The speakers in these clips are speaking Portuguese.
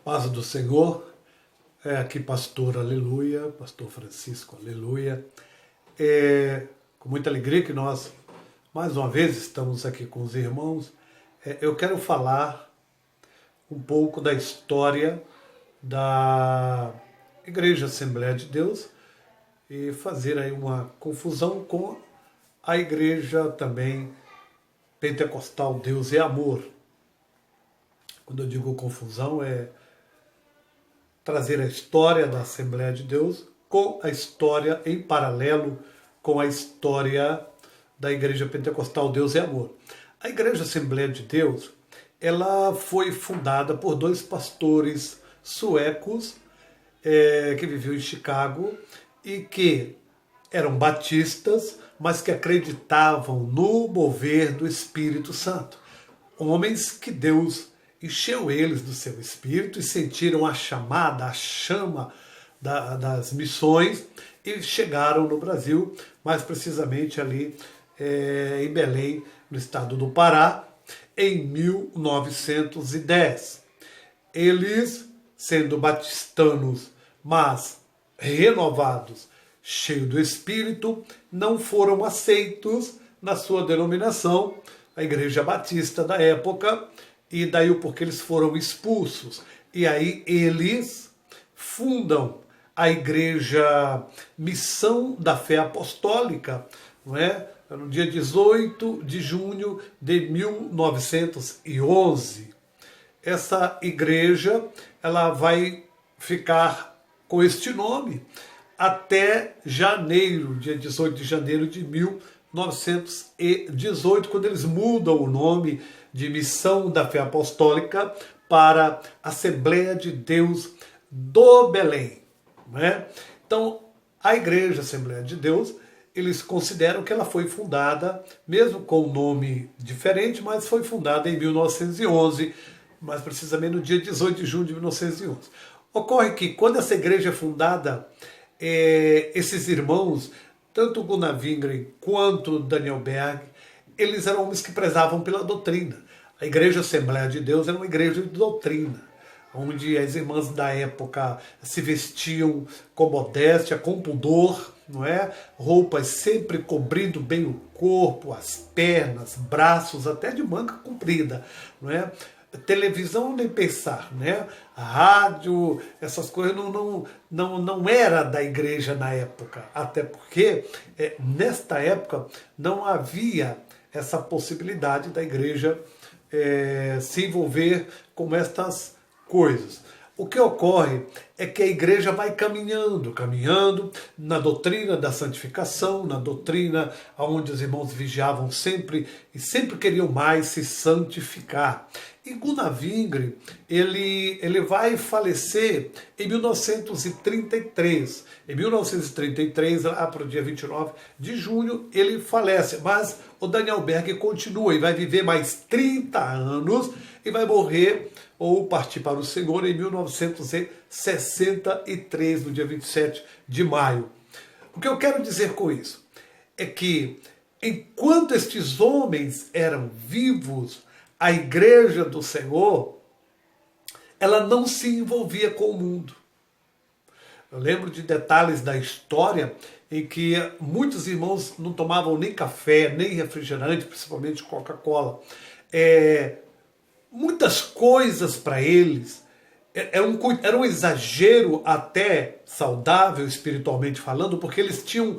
Paz do Senhor, aqui pastor Aleluia, pastor Francisco Aleluia. Com muita alegria que nós, mais uma vez, estamos aqui com os irmãos. Eu quero falar um pouco da história da Igreja Assembleia de Deus e fazer aí uma confusão com a Igreja também Pentecostal Deus é Amor. Quando eu digo confusão, é trazer a história da Assembleia de Deus com a história em paralelo com a história da Igreja Pentecostal Deus é Amor. A Igreja Assembleia de Deus, ela foi fundada por dois pastores suecos que viviam em Chicago e que eram batistas, mas que acreditavam no mover do Espírito Santo. Homens que Deus encheu eles do seu espírito e sentiram a chamada, a chama das missões e chegaram no Brasil, mais precisamente ali em Belém, no estado do Pará, em 1910. Eles, sendo batistanos, mas renovados, cheios do Espírito, não foram aceitos na sua denominação, a Igreja Batista da época, e daí o porquê eles foram expulsos. E aí eles fundam a Igreja Missão da Fé Apostólica, não é? No dia 18 de junho de 1911. Essa igreja ela vai ficar com este nome até janeiro, dia 18 de janeiro de 1918, quando eles mudam o nome de Missão da Fé Apostólica para Assembleia de Deus do Belém. Não é? Então, a Igreja Assembleia de Deus, eles consideram que ela foi fundada, mesmo com um nome diferente, mas foi fundada em 1911, mais precisamente no dia 18 de junho de 1911. Ocorre que, quando essa igreja é fundada, esses irmãos, tanto Gunnar Wingren quanto Daniel Berg, eles eram homens que prezavam pela doutrina. A Igreja Assembleia de Deus era uma igreja de doutrina, onde as irmãs da época se vestiam com modéstia, com pudor, não é? Roupas sempre cobrindo bem o corpo, as pernas, braços, até de manga comprida, não é? Televisão nem pensar, né? A rádio, essas coisas não era da igreja na época, até porque nesta época não havia essa possibilidade da igreja se envolver com estas coisas. O que ocorre é que a igreja vai caminhando na doutrina da santificação, na doutrina onde os irmãos vigiavam sempre e sempre queriam mais se santificar. E Gunnar Wingren, ele vai falecer em 1933. Em 1933, lá para o dia 29 de junho, ele falece. Mas o Daniel Berg continua e vai viver mais 30 anos e vai morrer ou partir para o Senhor em 1963, no dia 27 de maio. O que eu quero dizer com isso é que, enquanto estes homens eram vivos, a igreja do Senhor, ela não se envolvia com o mundo. Eu lembro de detalhes da história em que muitos irmãos não tomavam nem café, nem refrigerante, principalmente Coca-Cola. Muitas coisas para eles era um exagero até saudável, espiritualmente falando, porque eles tinham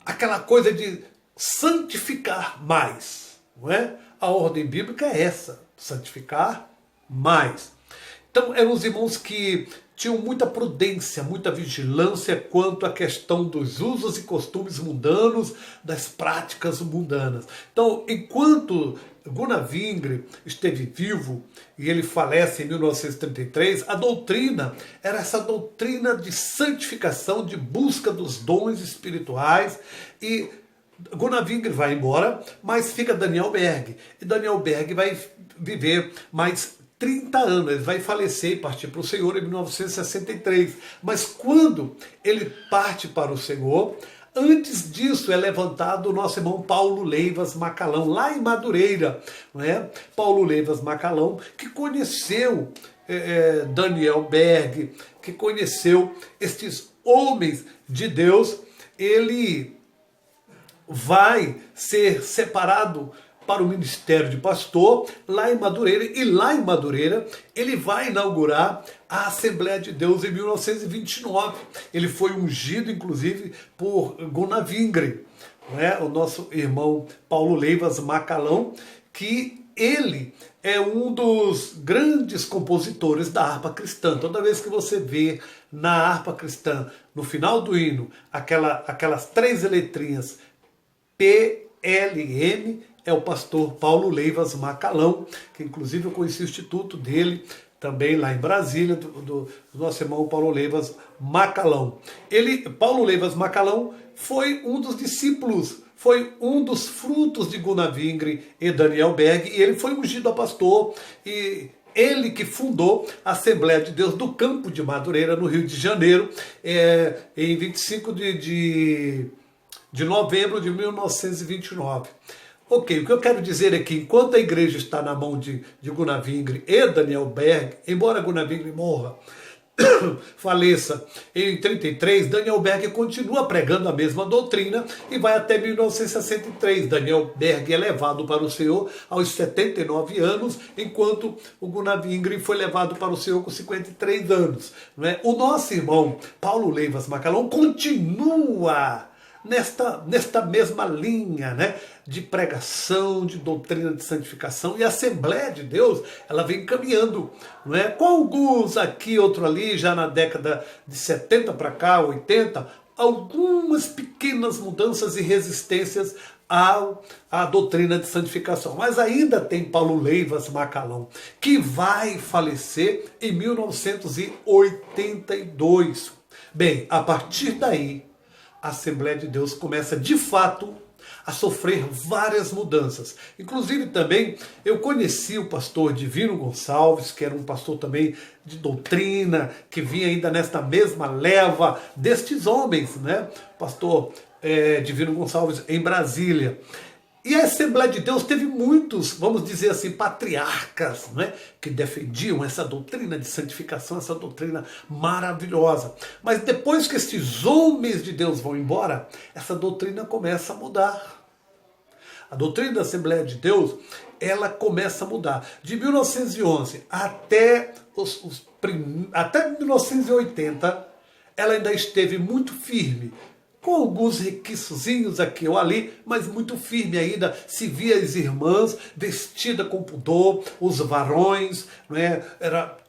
aquela coisa de santificar mais, não é? A ordem bíblica é essa, santificar mais. Então eram os irmãos que tinham muita prudência, muita vigilância quanto à questão dos usos e costumes mundanos, das práticas mundanas. Então, enquanto Gunnar Wingren esteve vivo e ele falece em 1933, a doutrina era essa doutrina de santificação, de busca dos dons espirituais. E Gunnar Wingren vai embora, mas fica Daniel Berg. E Daniel Berg vai viver mais 30 anos, ele vai falecer e partir para o Senhor em 1963. Mas quando ele parte para o Senhor, antes disso é levantado o nosso irmão Paulo Leivas Macalão, lá em Madureira. Não é? Paulo Leivas Macalão, que conheceu Daniel Berg, que conheceu estes homens de Deus, ele vai ser separado para o ministério de pastor lá em Madureira, e lá em Madureira ele vai inaugurar a Assembleia de Deus em 1929. Ele foi ungido, inclusive, por Gunnar Wingren, né? O nosso irmão Paulo Leivas Macalão, que ele é um dos grandes compositores da harpa cristã. Toda vez que você vê na harpa cristã, no final do hino, aquelas 3 letrinhas PLM, é o pastor Paulo Leivas Macalão, que inclusive eu conheci o instituto dele também lá em Brasília, do nosso irmão Paulo Leivas Macalão. Paulo Leivas Macalão foi um dos discípulos, foi um dos frutos de Gunnar Wingren e Daniel Berg, e ele foi ungido a pastor, e ele que fundou a Assembleia de Deus do Campo de Madureira, no Rio de Janeiro, em 25 de novembro de 1929. Ok, o que eu quero dizer é que enquanto a igreja está na mão de Gunnar Wingren e Daniel Berg, embora Gunnar Wingren morra, faleça em 33, Daniel Berg continua pregando a mesma doutrina e vai até 1963. Daniel Berg é levado para o Senhor aos 79 anos, enquanto o Gunnar Wingren foi levado para o Senhor com 53 anos. Não é? O nosso irmão Paulo Leivas Macalão continua nesta mesma linha, né, de pregação, de doutrina de santificação, e a Assembleia de Deus, ela vem caminhando, não é? Com alguns aqui, outro ali, já na década de 70 para cá, 80, algumas pequenas mudanças e resistências à doutrina de santificação. Mas ainda tem Paulo Leivas Macalão, que vai falecer em 1982. Bem, a partir daí, a Assembleia de Deus começa de fato a sofrer várias mudanças. Inclusive também eu conheci o pastor Divino Gonçalves, que era um pastor também de doutrina, que vinha ainda nesta mesma leva destes homens, né? Pastor Divino Gonçalves em Brasília. E a Assembleia de Deus teve muitos, vamos dizer assim, patriarcas, né, que defendiam essa doutrina de santificação, essa doutrina maravilhosa. Mas depois que esses homens de Deus vão embora, essa doutrina começa a mudar. A doutrina da Assembleia de Deus, ela começa a mudar. De 1911 até 1980, ela ainda esteve muito firme, com alguns requisitozinhos aqui ou ali, mas muito firme ainda. Se via as irmãs vestidas com pudor, os varões, não é?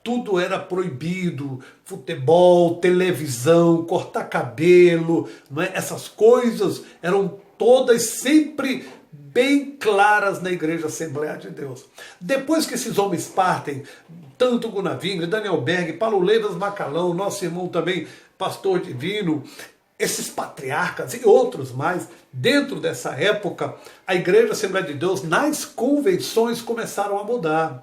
Tudo era proibido, futebol, televisão, cortar cabelo, não é? Essas coisas eram todas sempre bem claras na Igreja Assembleia de Deus. Depois que esses homens partem, tanto Gunnar Wingren, Daniel Berg, Paulo Leivas Macalão, nosso irmão também, pastor Divino, esses patriarcas e outros mais, dentro dessa época, a Igreja Assembleia de Deus, nas convenções, começaram a mudar.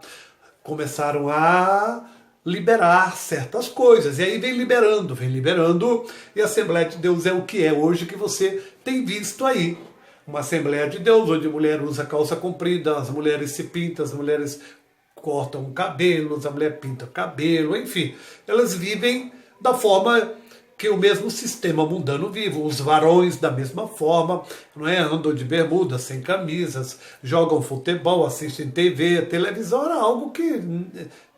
Começaram a liberar certas coisas. E aí vem liberando, e a Assembleia de Deus é o que é hoje, que você tem visto aí. Uma Assembleia de Deus, onde a mulher usa calça comprida, as mulheres se pintam, as mulheres cortam cabelos, a mulher pinta cabelo, enfim. Elas vivem da forma que o mesmo sistema mundano vive. Os varões da mesma forma, não é? Andam de bermuda, sem camisas, jogam futebol, assistem TV, a televisão era algo que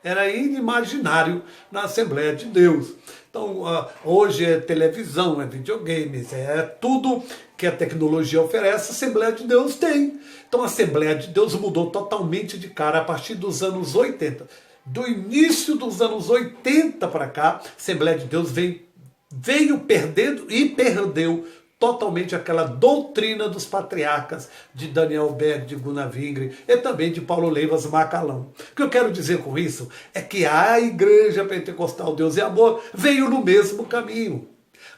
era inimaginário na Assembleia de Deus. Então, hoje é televisão, é videogames, é tudo que a tecnologia oferece, a Assembleia de Deus tem. Então, a Assembleia de Deus mudou totalmente de cara a partir dos anos 80. Do início dos anos 80 para cá, a Assembleia de Deus veio perdendo e perdeu totalmente aquela doutrina dos patriarcas de Daniel Berg, de Gunnar Wingren e também de Paulo Leivas Macalão. O que eu quero dizer com isso é que a Igreja Pentecostal Deus e Amor veio no mesmo caminho.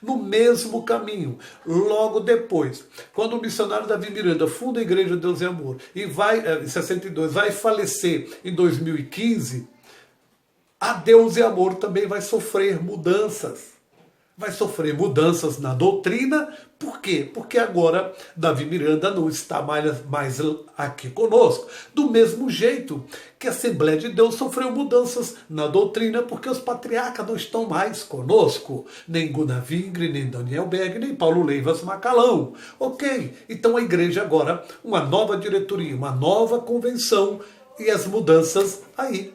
No mesmo caminho. Logo depois, quando o missionário Davi Miranda funda a Igreja Deus e Amor e vai, em 62, vai falecer em 2015, a Deus e Amor também vai sofrer mudanças. vai sofrer mudanças na doutrina. Por quê? Porque agora Davi Miranda não está mais aqui conosco. Do mesmo jeito que a Assembleia de Deus sofreu mudanças na doutrina, porque os patriarcas não estão mais conosco. Nem Gunnar Wingre, nem Daniel Berg, nem Paulo Leivas Macalão. Ok, então a igreja agora, uma nova diretoria, uma nova convenção e as mudanças aí.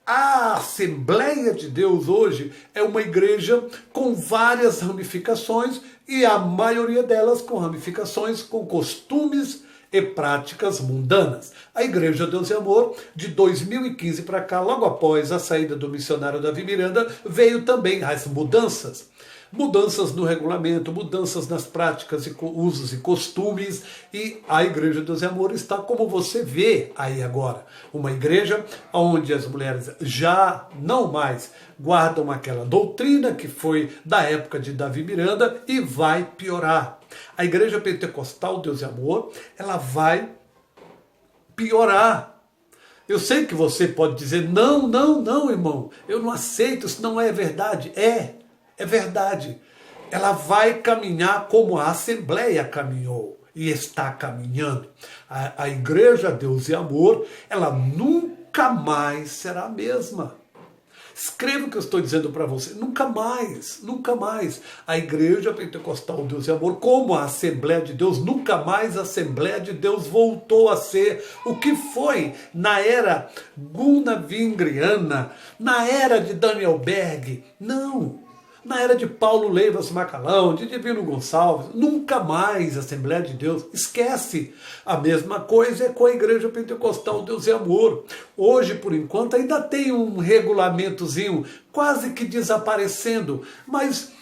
A Assembleia de Deus hoje é uma igreja com várias ramificações e a maioria delas com ramificações, com costumes e práticas mundanas. A Igreja Deus e Amor, de 2015 para cá, logo após a saída do missionário Davi Miranda, veio também as mudanças. Mudanças no regulamento, mudanças nas práticas, e usos e costumes, e a Igreja Deus e Amor está como você vê aí agora. Uma igreja onde as mulheres já não mais guardam aquela doutrina que foi da época de Davi Miranda e vai piorar. A Igreja Pentecostal Deus e Amor, ela vai piorar. Eu sei que você pode dizer, não, irmão, eu não aceito, isso não é verdade. É verdade. Ela vai caminhar como a Assembleia caminhou e está caminhando. A Igreja Deus e Amor, ela nunca mais será a mesma. Escreva o que eu estou dizendo para você. Nunca mais, nunca mais. A Igreja Pentecostal Deus e Amor, como a Assembleia de Deus, nunca mais a Assembleia de Deus voltou a ser o que foi na era Gunnar Wingriana, na era de Daniel Berg. Não. Na era de Paulo Leivas Macalão, de Divino Gonçalves, nunca mais a Assembleia de Deus. Esquece. A mesma coisa é com a Igreja Pentecostal Deus e Amor. Hoje, por enquanto, ainda tem um regulamentozinho quase que desaparecendo, mas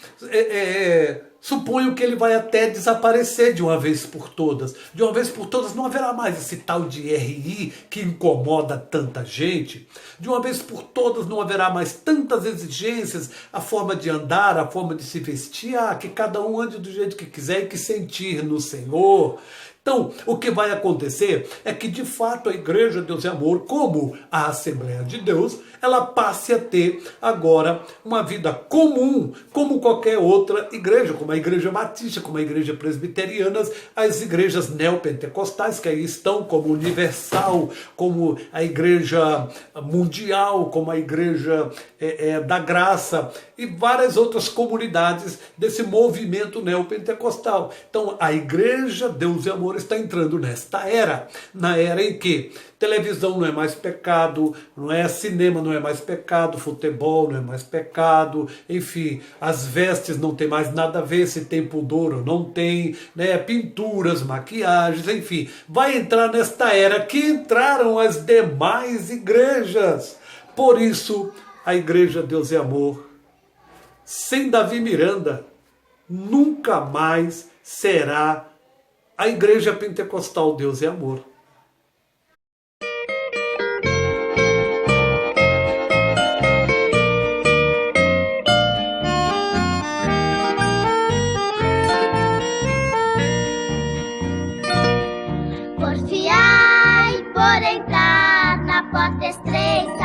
suponho que ele vai até desaparecer de uma vez por todas. De uma vez por todas não haverá mais esse tal de RI que incomoda tanta gente. De uma vez por todas não haverá mais tantas exigências, a forma de andar, a forma de se vestir, que cada um ande do jeito que quiser e que sentir no Senhor. Então, o que vai acontecer é que, de fato, a Igreja Deus e Amor, como a Assembleia de Deus, ela passe a ter agora uma vida comum, como qualquer outra igreja, como a Igreja Batista, como a Igreja Presbiteriana, as igrejas neopentecostais que aí estão, como Universal, como a Igreja Mundial, como a Igreja da Graça e várias outras comunidades desse movimento neopentecostal. Então, a Igreja Deus e Amor está entrando nesta era, na era em que televisão não é mais pecado, cinema não é mais pecado, futebol não é mais pecado, enfim, as vestes não tem mais nada a ver se tem pudor ou não tem, pinturas, maquiagens, enfim, vai entrar nesta era que entraram as demais igrejas. Por isso, a Igreja Deus e Amor, sem Davi Miranda, nunca mais será a Igreja Pentecostal Deus e Amor. Porfiai por entrar na porta estreita.